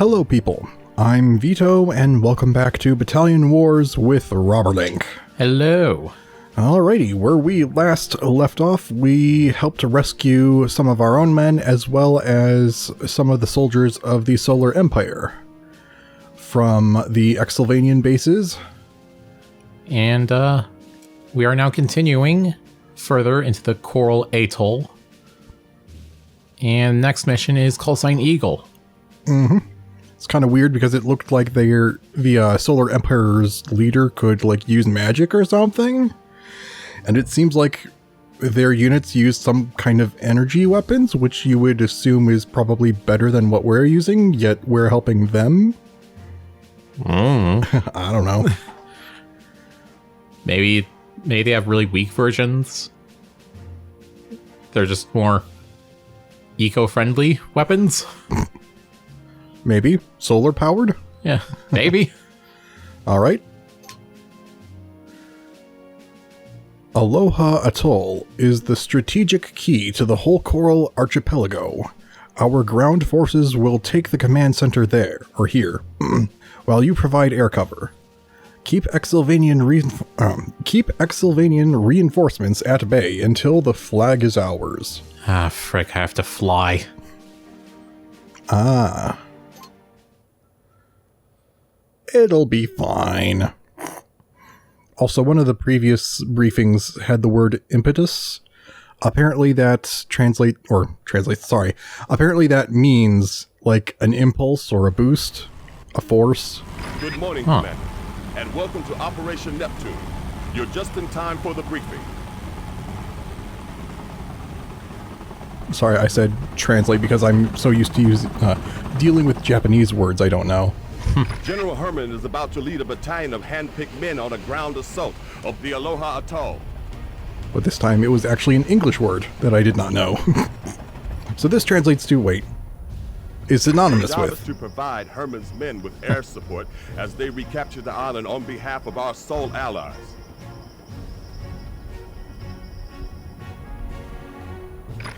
Hello people, I'm Vito and welcome back to Battalion Wars with Robberlink. Hello. Alrighty, where we last left off, we helped to rescue some of our own men as well as some of the soldiers of the Solar Empire from the Xylvanian bases. And we are now continuing further into the Coral Atoll. And next mission is Call Sign Eagle. Mm-hmm. It's kind of weird because it looked like the Solar Empire's leader could like use magic or something. And it seems like their units use some kind of energy weapons, which you would assume is probably better than what we're using, yet we're helping them. I don't know. Maybe they have really weak versions. They're just more eco-friendly weapons. Maybe. Solar powered? Yeah, maybe. Alright. Aloha Atoll is the strategic key to the whole Coral Archipelago. Our ground forces will take the command center there, or here, while you provide air cover. Keep Xylvanian reinforcements at bay until the flag is ours. Ah, frick, I have to fly. Ah. It'll be fine. Also, one of the previous briefings had the word impetus. Apparently that apparently that means like an impulse or a boost, a force. Good morning, Commander, and welcome to Operation Neptune. You're just in time for the briefing. Sorry, I said translate because I'm so used to dealing with Japanese words I don't know. General Herman is about to lead a battalion of hand-picked men on a ground assault of the Aloha Atoll. But this time it was actually an English word that I did not know. So this translates to, wait, is synonymous Our job with. is to provide Herman's men with air support as they recapture the island on behalf of our sole allies.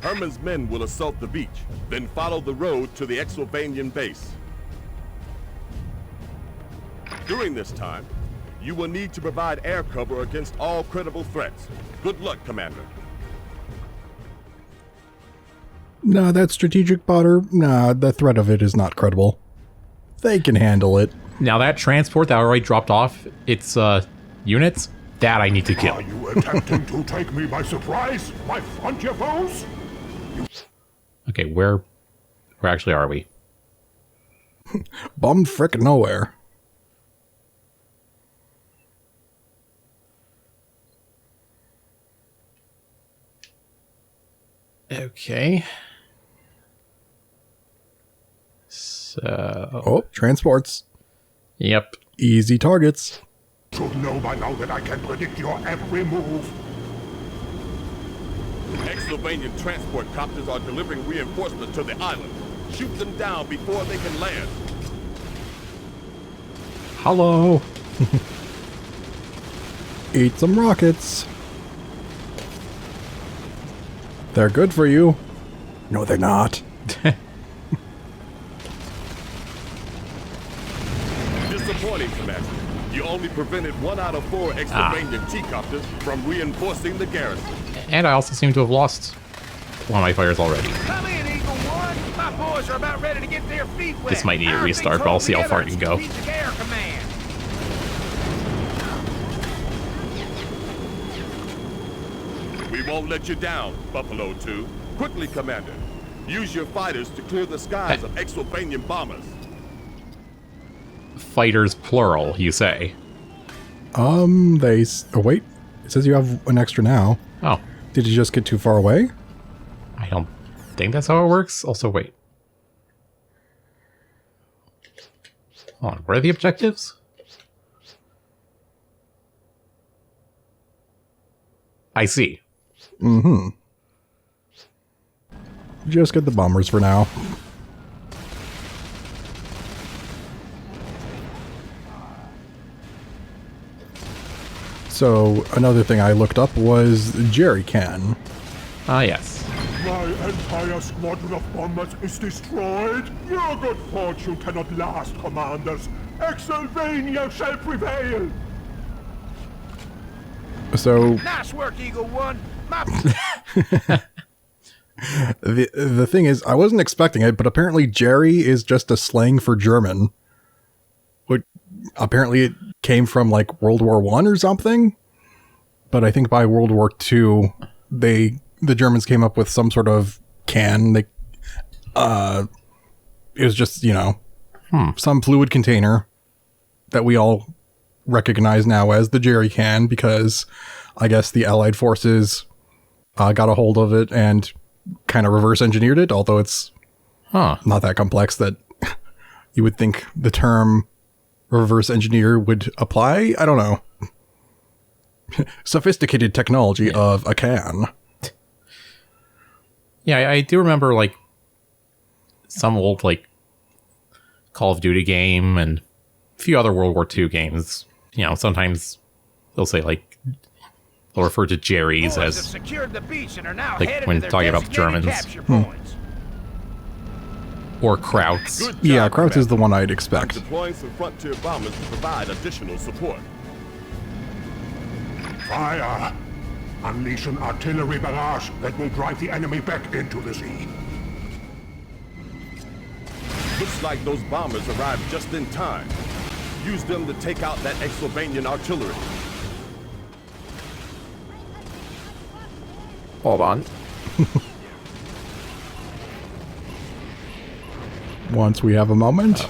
Herman's men will assault the beach, then follow the road to the Xylvanian base. During this time, you will need to provide air cover against all credible threats. Good luck, Commander. Nah, that strategic botter, nah, the threat of it is not credible. They can handle it. Now that transport that already dropped off its units, that I need to kill. Are you attempting to take me by surprise, my frontier foes? Okay, where actually are we? Bum frick nowhere. Okay. So... Oh, transports. Yep. Easy targets. Should know by now that I can predict your every move. Xylvanian transport copters are delivering reinforcements to the island. Shoot them down before they can land. Hello. Eat some rockets. They're good for you. No, they're not. Disappointing, Commander. You only prevented 1 out of 4 Xylvanian T-copters from reinforcing the garrison. And I also seem to have lost one of my fighters already. Come in, Eagle One. My boys are about ready to get their feet wet. This might need a restart, but I'll see how far it can go. Air command. We won't let you down, Buffalo 2. Quickly, Commander. Use your fighters to clear the skies of Xylvanian bombers. Fighters plural, you say? Oh wait. It says you have an extra now. Oh. Did you just get too far away? I don't think that's how it works. Also, wait. Hold on, what are the objectives? I see. Mm-hmm. Just get the bombers for now. So, another thing I looked up was jerry can. Ah, yes. My entire squadron of bombers is destroyed. Your good fortune cannot last, commanders. Xylvania shall prevail. So Nice work, Eagle One. My the thing is, I wasn't expecting it, but apparently Jerry is just a slang for German. Apparently it came from like World War I or something. But I think by World War II, the Germans came up with some sort of can. It was just, some fluid container that we all recognize now as the jerry can, because I guess the Allied forces got a hold of it and kind of reverse engineered it, although it's not that complex that you would think the term reverse engineer would apply. I don't know. Sophisticated technology of a can. Yeah, I do remember like some old like Call of Duty game and a few other World War II games. Sometimes they'll say like they'll refer to Jerry's boys have as secured the beach and are now like headed when to their talking about the designated Germans. capture points. or Krauts. Good job, Yeah, Kraut is Commander. the one I'd I'm expect. deploying some frontier bombers to provide additional support. Fire! Unleash an artillery barrage that will drive the enemy back into the sea. Looks like those bombers arrived just in time. Use them to take out that Xylvanian artillery. Hold on. Once we have a moment.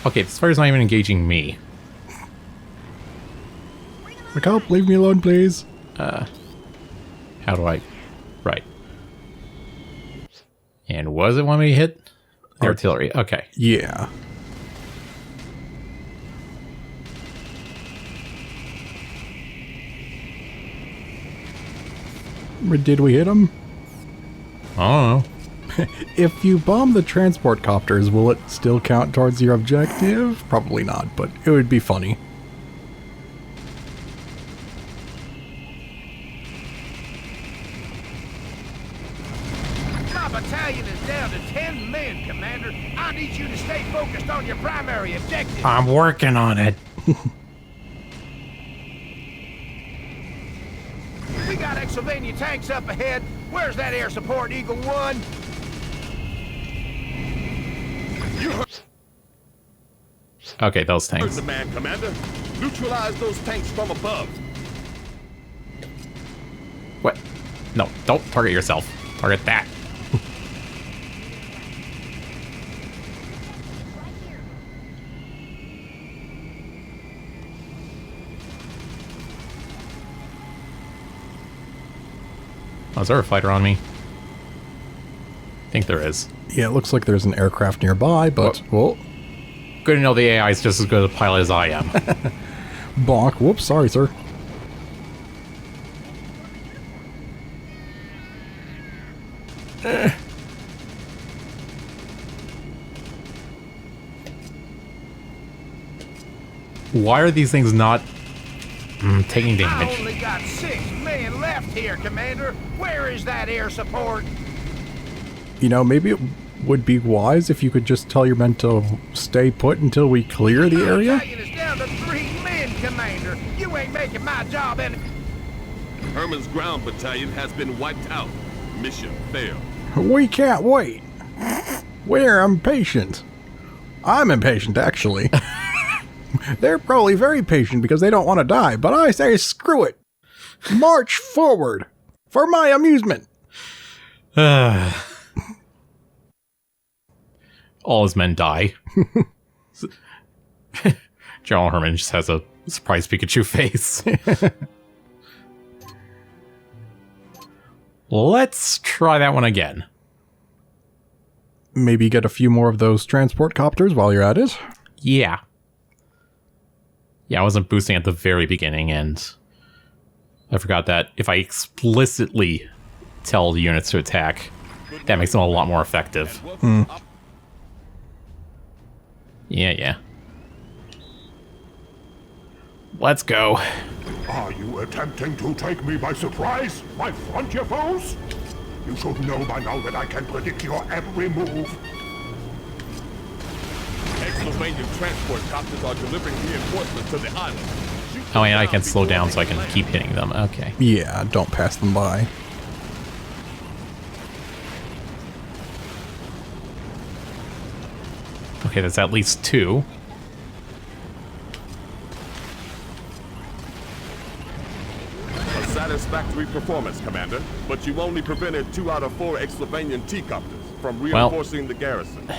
Okay, this fire's not even engaging me. Like, help, leave me alone, please. How do I... Right. And what does it want me to hit? The artillery. Okay. Yeah. Did we hit him? I don't know. If you bomb the transport copters, will it still count towards your objective? Probably not, but it would be funny. My battalion is down to 10 men, Commander. I need you to stay focused on your primary objective. I'm working on it. We got Xylvania tanks up ahead. Where's that air support, Eagle One? You heard Okay, those tanks. the man, Commander. Neutralize those tanks from above. What? No, don't target yourself. Target that. Oh, is there a fighter on me? I think there is. Yeah, it looks like there's an aircraft nearby, but... Whoa. Good to know the AI is just as good a pilot as I am. Bonk. Whoops, sorry, sir. Why are these things not taking I damage? only got 6 men left here, Commander. Where is that air support? You know, maybe it would be wise if you could just tell your men to stay put until we clear the My area. battalion is down to 3 men, Commander. You ain't making my job any... Herman's ground battalion has been wiped out. Mission failed. We can't wait. We're impatient. I'm impatient, actually. They're probably very patient because they don't want to die, but I say screw it. March forward for my amusement. All his men die. General Herman just has a surprised Pikachu face. Let's try that one again. Maybe get a few more of those transport copters while you're at it. Yeah. Yeah, I wasn't boosting at the very beginning, and I forgot that if I explicitly tell the units to attack, that makes them a lot more effective. Yeah. Let's go. Are you attempting to take me by surprise, my frontier foes? You should know by now that I can predict your every move. Xylvanian transport copters are delivering reinforcements to the island. Oh, and I can slow down so I can keep hitting them. Okay. Yeah, don't pass them by. Okay, that's at least 2. A satisfactory performance, Commander, but you've only prevented 2 out of 4 Xylvanian T-copters from reinforcing the garrison.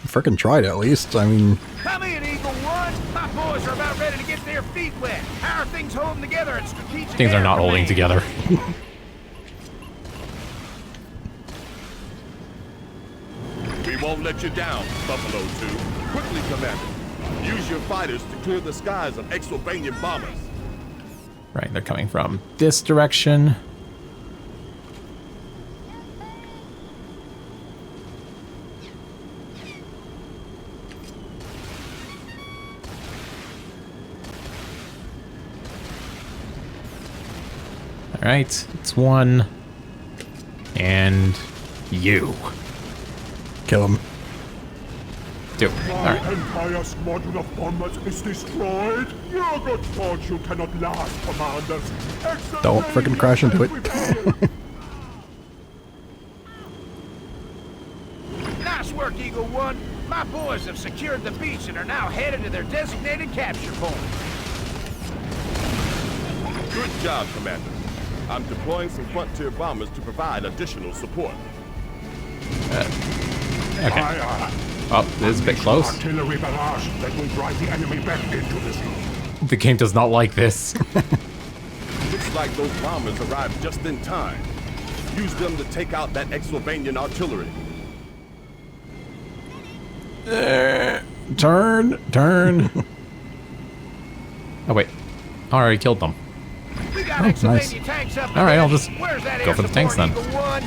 Frickin' tried at least. I mean, Come in, Eagle 1. My boys are about ready to get their feet wet. How are things holding together at strategic Things are air not holding command? together. We won't let you down, Buffalo 2. Quickly, Commander. Use your fighters to clear the skies of Xylvanian bombers. Right, they're coming from this direction. All right, it's 1. And you. kill him. 2. All My right. entire squadron of bombers is destroyed. Your good fortune cannot last, commanders. Don't frickin' crash into it. Nice work, Eagle 1. My boys have secured the beach and are now headed to their designated capture point. Good job, Commander. I'm deploying some frontier bombers to provide additional support. Okay. Oh, this is a bit close. Artillery barrage that will drive the enemy back into the sea. The game does not like this. Looks like those bombers arrived just in time. Use them to take out that Xylvanian artillery. Turn. Oh, wait. I already killed them. We got Oh, nice. Xylvanian tanks up. All right, I'll already. just Where's that go air for the tanks support, then. Eagle 1?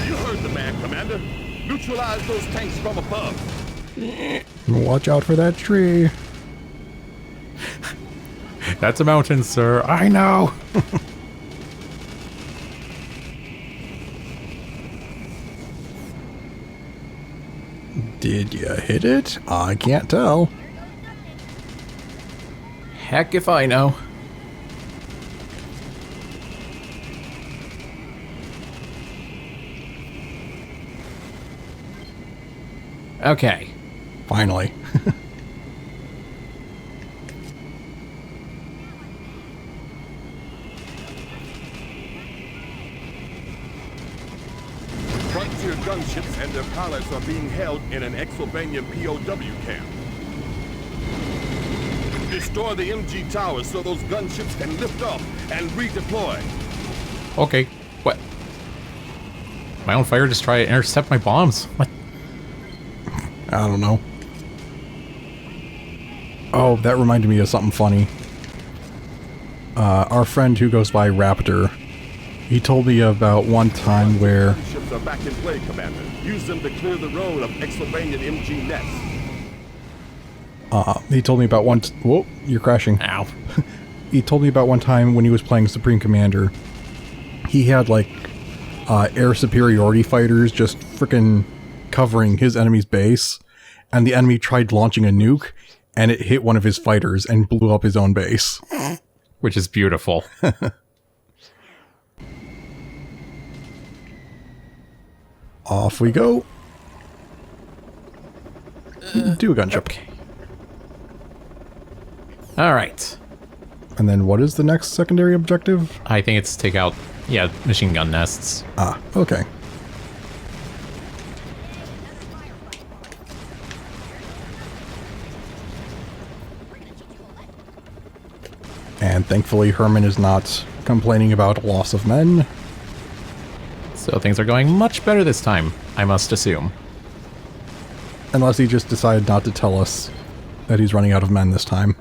You heard the man, Commander. Neutralize those tanks from above. Watch out for that tree. That's a mountain, sir. I know. Did you hit it? I can't tell. Heck if I know. Okay. Finally. Frontier gunships and their pilots are being held in an Xylvanian POW camp. Destroy the MG towers so those gunships can lift off and redeploy. Okay. What? My own fire just try to intercept my bombs? What? I don't know. Oh, that reminded me of something funny. Our friend who goes by Raptor, he told me about one time where... Gunships are back in play, Commander. Use them to clear the road of Xylvanian MG nests. He told me about one... Whoa, you're crashing. Ow. He told me about one time when he was playing Supreme Commander. He had, like, air superiority fighters just frickin' covering his enemy's base, and the enemy tried launching a nuke, and it hit one of his fighters and blew up his own base. Which is beautiful. Off we go. Do a gunship. Okay. All right. And then what is the next secondary objective? I think it's take out, yeah, machine gun nests. Ah, okay. And thankfully Herman is not complaining about loss of men. So things are going much better this time, I must assume. Unless he just decided not to tell us that he's running out of men this time.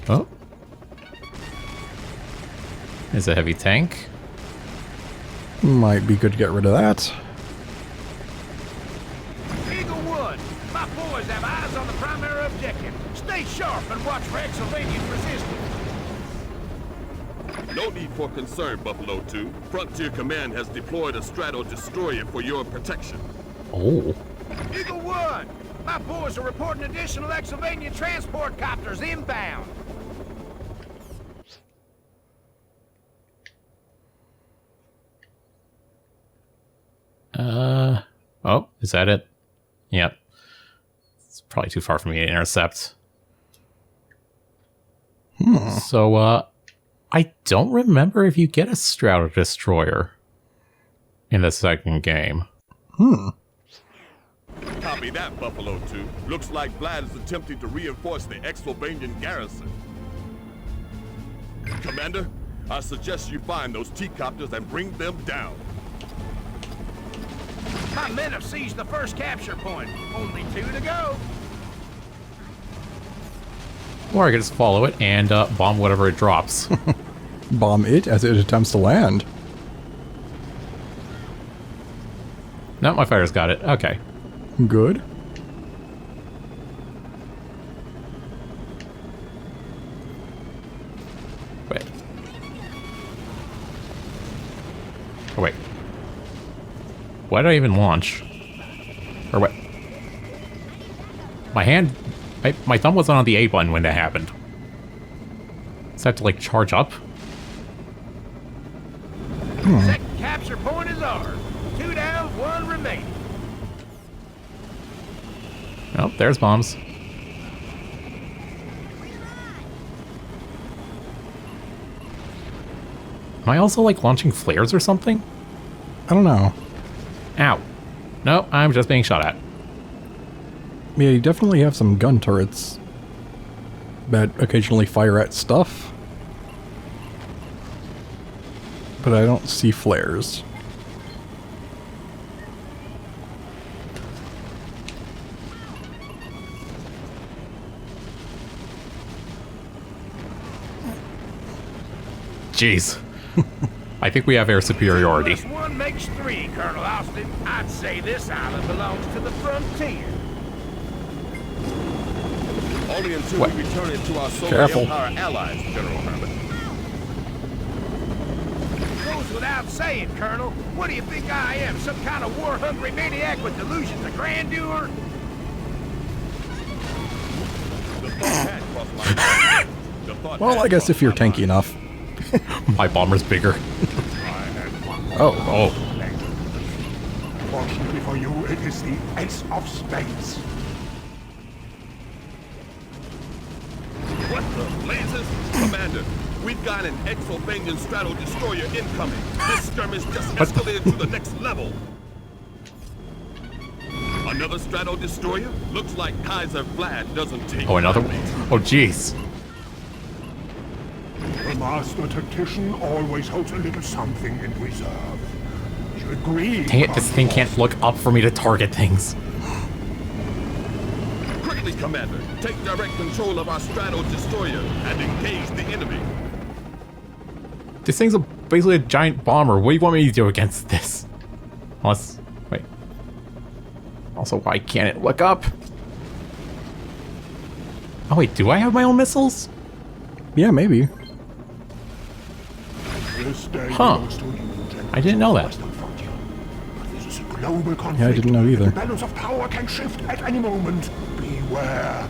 Oh. There's a heavy tank. Might be good to get rid of that. Eagle 1, my boys have eyes on the off and watch for Xylvanian resistance. No need for concern, Buffalo 2. Frontier Command has deployed a Strato Destroyer for your protection. Oh. Eagle 1! My boys are reporting additional Xylvanian transport copters inbound. Oh, is that it? Yep. It's probably too far for me to intercept. So, I don't remember if you get a Strato Destroyer in the second game. Copy that, Buffalo 2. Looks like Vlad is attempting to reinforce the Xylvanian garrison. Commander, I suggest you find those T-copters and bring them down. My men have seized the first capture point. Only 2 to go. Or I could just follow it and bomb whatever it drops. Bomb it as it attempts to land. No, my fighter's got it. Okay. Good. Wait. Oh, wait. Why did I even launch? Or what? My hand... My thumb wasn't on the A button when that happened. Does that have to, like, charge up? Second capture point is ours. 2 down, 1 remaining. Oh, there's bombs. Am I also, like, launching flares or something? I don't know. Ow. No, I'm just being shot at. Yeah, you definitely have some gun turrets that occasionally fire at stuff. But I don't see flares. Jeez. I think we have air superiority. +1 makes 3, Colonel Austin. I'd say this island belongs to the frontier. Only until What? we return it to our Solar Careful. Empire allies, General Herman. Goes without saying, Colonel. What do you think I am? Some kind of war-hungry maniac with delusions of grandeur? The thought had crossed my mind. The thought Well, had I guess if you're crossed my tanky enough. My bomber's bigger. Oh. Fortunately for you, it is the Ace of Spades. What the blazes? Commander, we've got an Xylvanian Strato Destroyer incoming. This skirmish just escalated to the next level. Another Strato Destroyer? Looks like Kaiser Vlad doesn't take Oh, another lightly. one? Oh, jeez. The master tactician always holds a little something in reserve. You agree? Dang it, this thing can't look up for me to target things. Quickly, Commander, take direct control of our Strato Destroyer and engage the enemy. This thing's basically a giant bomber. What do you want me to do against this? Unless... Wait. Also, why can't it look up? Oh, wait, do I have my own missiles? Yeah, maybe. This day Huh. belongs to you, General I didn't know that. Western Frontier. But this is a global conflict. Yeah, I didn't know and either. The balance of power can shift at any moment. Beware.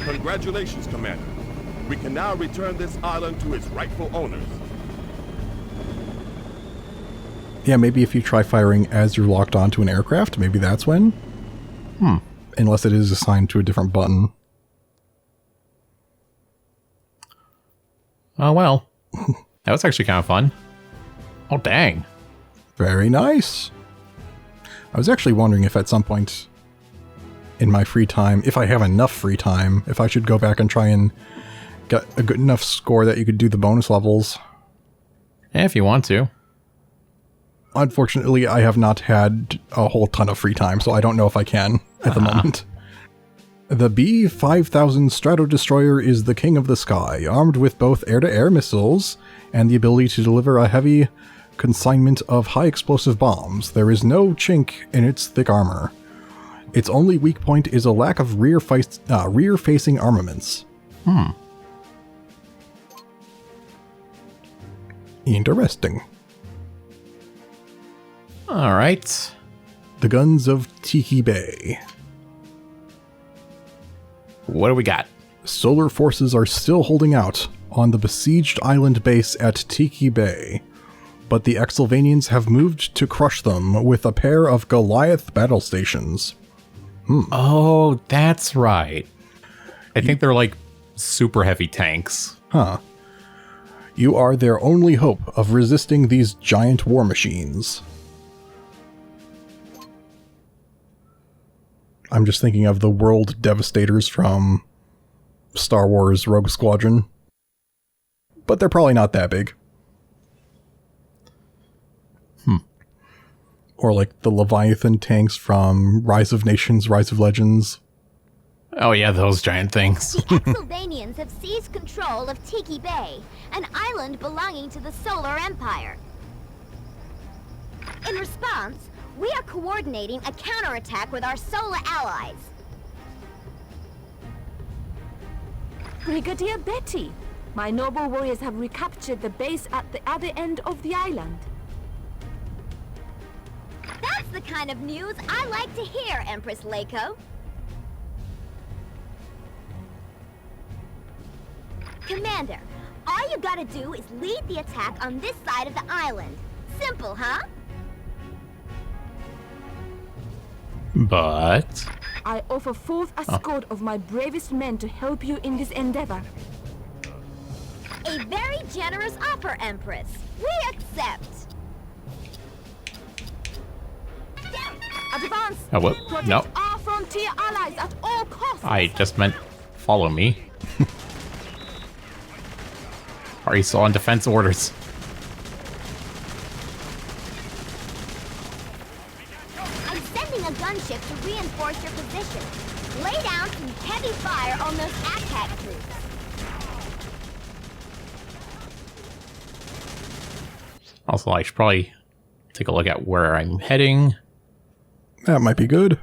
Congratulations, Commander. We can now return this island to its rightful owners. Yeah, maybe if you try firing as you're locked onto an aircraft, maybe that's when? Unless it is assigned to a different button. Oh, well. That was actually kind of fun. Oh, dang. Very nice. I was actually wondering if at some point in my free time, if I have enough free time, if I should go back and try and get a good enough score that you could do the bonus levels. If you want to. Unfortunately, I have not had a whole ton of free time, so I don't know if I can at the moment. The B-5000 Strato Destroyer is the king of the sky, armed with both air-to-air missiles and the ability to deliver a heavy consignment of high-explosive bombs. There is no chink in its thick armor. Its only weak point is a lack of rear-facing armaments. Interesting. Alright. The guns of Tiki Bay. What do we got? Solar forces are still holding out on the besieged island base at Tiki Bay, but the Xylvanians have moved to crush them with a pair of Goliath battle stations. Oh, that's right. I think they're like super heavy tanks. Huh. You are their only hope of resisting these giant war machines. I'm just thinking of the world devastators from Star Wars Rogue Squadron. But they're probably not that big. Or like the Leviathan tanks from Rise of Nations, Rise of Legends. Oh yeah, those giant things. The Xylvanians have seized control of Tiki Bay, an island belonging to the Solar Empire. In response, we are coordinating a counterattack with our solar allies. Brigadier Betty, my noble warriors have recaptured the base at the other end of the island. That's the kind of news I like to hear, Empress Lei-Qo. Commander, all you gotta do is lead the attack on this side of the island. Simple, huh? But... I offer forth a squad of my bravest men to help you in this endeavor. A very generous offer, Empress. We accept. Advance! Oh, what? Protect No. our frontier allies at all costs! I just meant follow me. Are you still on defense orders? I'm sending a gunship to reinforce your position. Lay down some heavy fire on those ACAT troops. Also, I should probably take a look at where I'm heading. That might be good.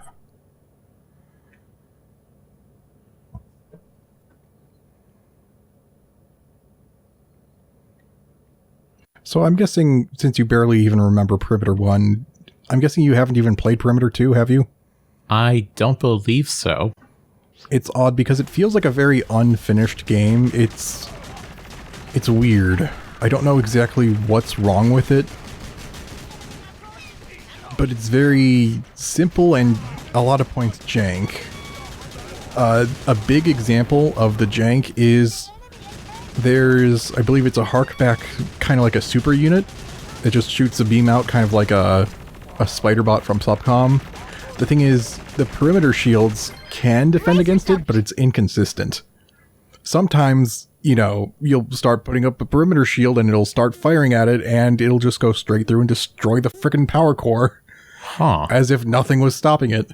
So I'm guessing, since you barely even remember Perimeter 1, I'm guessing you haven't even played Perimeter 2, have you? I don't believe so. It's odd because it feels like a very unfinished game. It's weird. I don't know exactly what's wrong with it, but it's very simple and a lot of points jank. A big example of the jank is there's, I believe it's a harkback, kind of like a super unit that just shoots a beam out, kind of like a spider bot from Subcom. The thing is, the perimeter shields can defend against it, but it's inconsistent. Sometimes, you know, you'll start putting up a perimeter shield and it'll start firing at it and it'll just go straight through and destroy the frickin' power core. Huh. As if nothing was stopping it.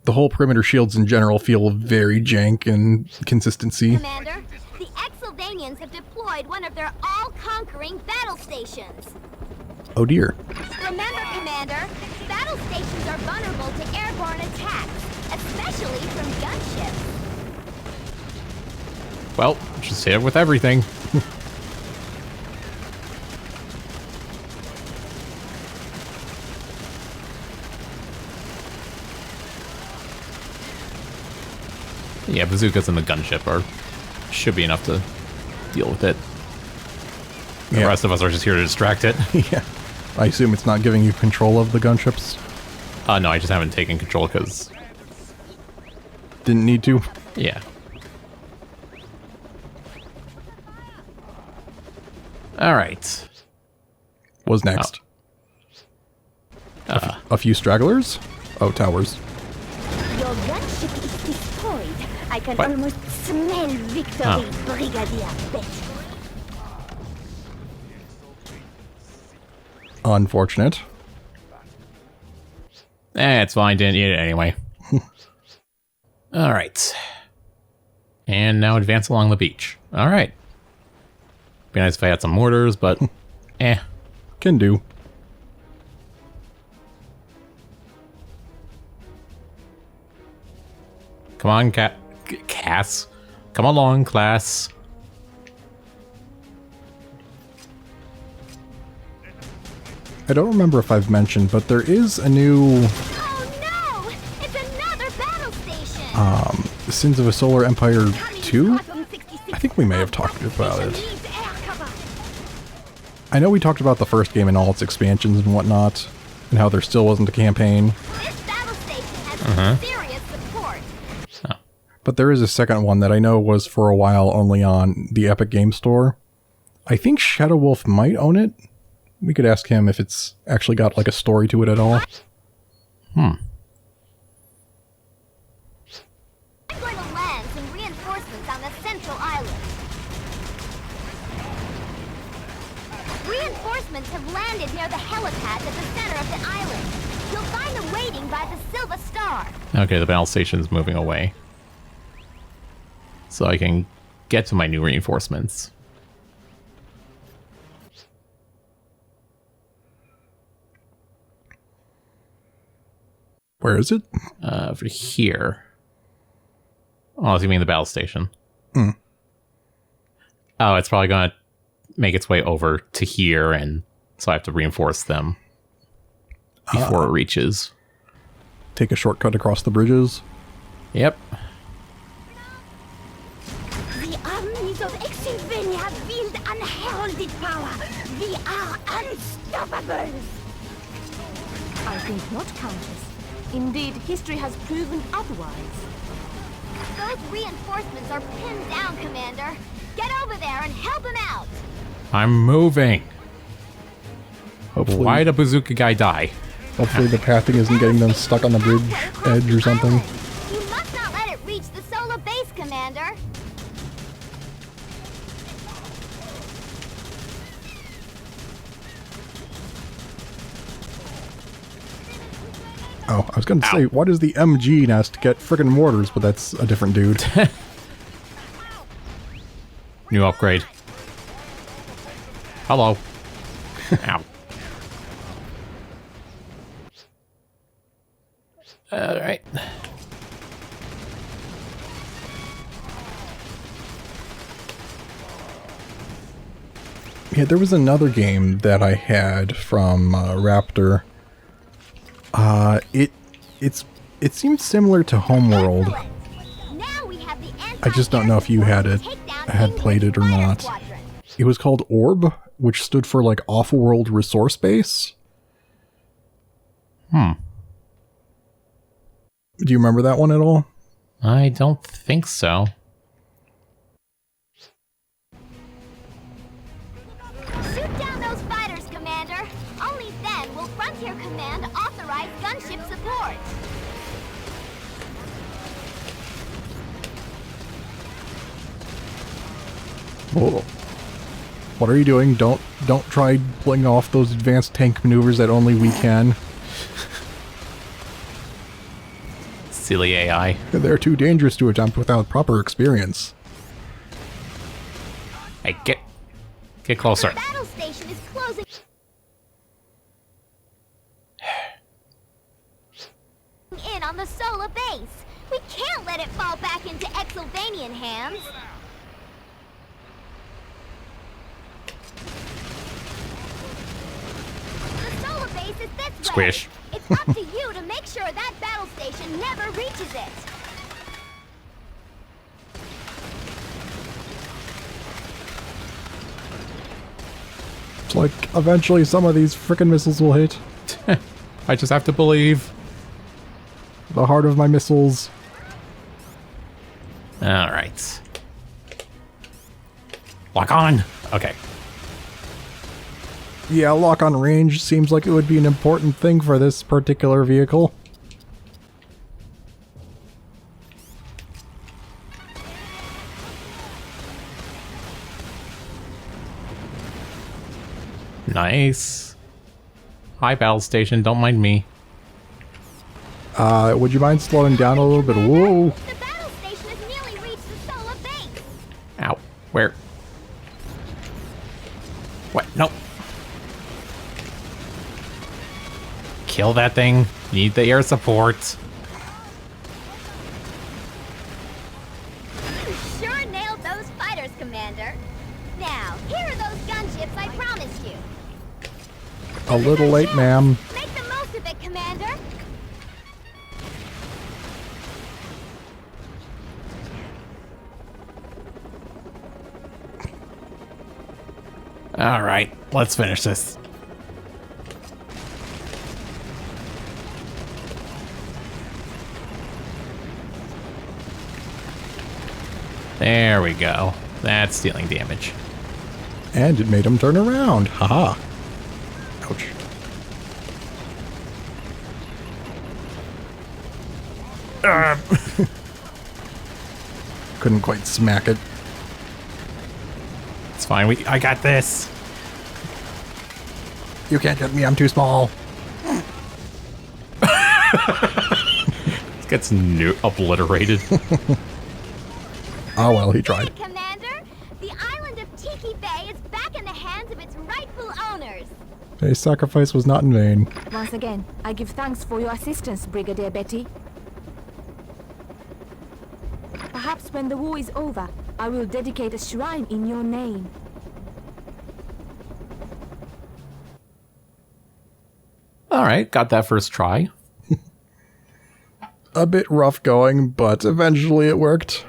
The whole perimeter shields in general feel very jank in consistency. Commander, the Xylvanians have deployed one of their all-conquering battle stations. Oh dear. Remember, Commander, battle stations are vulnerable to airborne attacks, especially from gunships. Well, just hit it with everything. Yeah, bazookas and the gunship should be enough to deal with it. The rest of us are just here to distract it. Yeah. I assume it's not giving you control of the gunships? No, I just haven't taken control because... Didn't need to? Yeah. Alright. Was next. A few stragglers? Oh, towers. Your gunship is destroyed. I can What? almost smell victory, Brigadier Betty. Unfortunate. It's fine, didn't need it anyway. Alright. And now advance along the beach. Alright. Be nice if I had some mortars, but... Can do. Come on, Cass. Come along, class. I don't remember if I've mentioned, but there is a new Oh no! It's another battle station! Sins of a Solar Empire 2? I think we may have talked about it. I know we talked about the first game and all its expansions and whatnot, and how there still wasn't a campaign. This battle station has serious support. But there is a second one that I know was for a while only on the Epic Game Store. I think Shadow Wolf might own it. We could ask him if it's actually got like a story to it at all. I'm going to land some reinforcements on the central island. Reinforcements have landed near the helipad at the center of the island. You'll find them waiting by the Silver Star. Okay, the battle station's moving away. So I can get to my new reinforcements. Where is it? Over here. Oh, you mean the battle station? Oh, it's probably going to make its way over to here, and so I have to reinforce them before it reaches. Take a shortcut across the bridges. Yep. The armies of Xylvania wield unheralded power. We are unstoppable. I think not, Countess. Indeed, history has proven otherwise. Those reinforcements are pinned down, Commander. Get over there and help him out. I'm moving. Hopefully, Why'd a bazooka guy die? hopefully the pathing isn't getting them stuck on the bridge edge or something. You must not let it reach the solar base, Commander. Oh, I was going to say, why does the MG nest get friggin' mortars? But that's a different dude. New upgrade. Hello. Ow. Alright. Yeah, there was another game that I had from Raptor. It seemed similar to Homeworld. Now we have the I just don't know if you had played it or not. It was called Orb, which stood for like Off-World Resource Base. Do you remember that one at all? I don't think so. Shoot down those fighters, Commander. Only then will Frontier Command authorize gunship support. Whoa. What are you doing? Don't try pulling off those advanced tank maneuvers that only we can. Silly AI. They're too dangerous to attempt without proper experience. Hey, get closer. The battle station is closing in on the solar base. We can't let it fall back into Xylvanian hands. The solar base is this way. Squish. It's up to you to make sure that battle station never reaches it. It's like, eventually some of these frickin' missiles will hit. I just have to believe. The heart of my missiles. Alright. Lock on! Okay. Yeah, lock on range seems like it would be an important thing for this particular vehicle. Nice. Hi, battle station. Don't mind me. Would you mind slowing down a little bit? Whoa! The battle station has nearly reached the solar base. Ow. Where? What? Nope. Kill that thing. Need the air support. now. Here are those gunships I promised you. A little late, ma'am. Make the most of it, Commander. All right, let's finish this. There we go. That's dealing damage. And it made him turn around. Haha. Ouch. Couldn't quite smack it. It's fine. I got this. You can't get me, I'm too small. It gets obliterated. Oh well, he tried. Hey, Commander! The island of Tiki Bay is back in the hands of its rightful owners. A sacrifice was not in vain. Once again, I give thanks for your assistance, Brigadier Betty. Perhaps when the war is over, I will dedicate a shrine in your name. All right, got that first try. A bit rough going, but eventually it worked.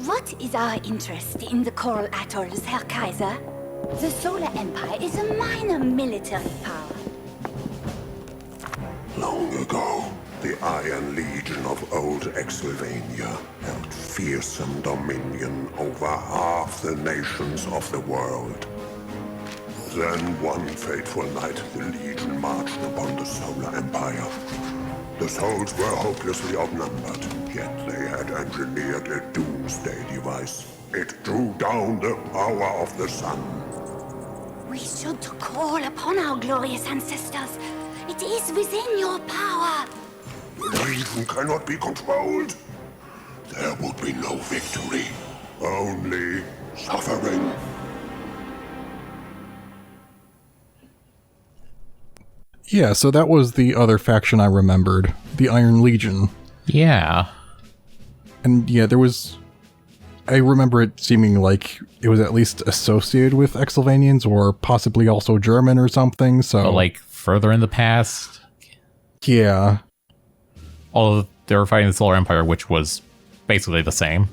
What is our interest in the Coral Atolls, Herr Kaiser? The Solar Empire is a minor military power. Long ago, the Iron Legion of old Xylvania held fearsome dominion over half the nations of the world. Then one fateful night, the Legion marched upon the Solar Empire. The souls were hopelessly outnumbered, yet they had engineered a doomsday device. It drew down the power of the sun. We should call upon our glorious ancestors. It is within your power. The Legion cannot be controlled. There would be no victory, only suffering. Yeah, so that was the other faction I remembered. The Iron Legion. Yeah. And yeah, there was... I remember it seeming like it was at least associated with Xylvanians, or possibly also German or something, so... But like further in the past, yeah. although they were fighting the Solar Empire, which was basically the same.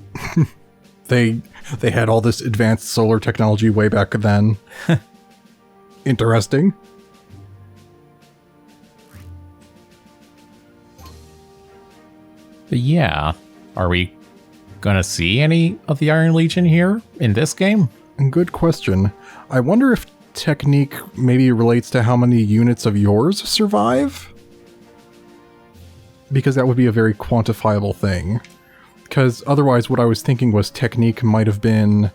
They had all this advanced solar technology way back then. Interesting. But yeah, are we gonna see any of the Iron Legion here in this game? Good question. I wonder if technique maybe relates to how many units of yours survive? Because that would be a very quantifiable thing. Because otherwise what I was thinking was technique might have been,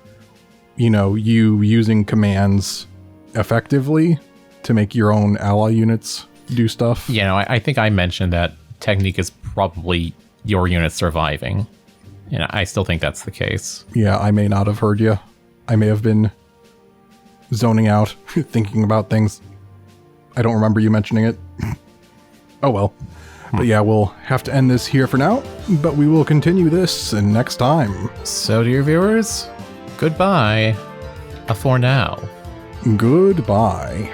you know, you using commands effectively to make your own ally units do stuff. You know, I think I mentioned that technique is probably your unit surviving. And I still think that's the case. Yeah, I may not have heard you. I may have been zoning out, thinking about things. I don't remember you mentioning it. Oh well. But yeah, we'll have to end this here for now, but we will continue this next time. So, dear viewers, goodbye for now. Goodbye.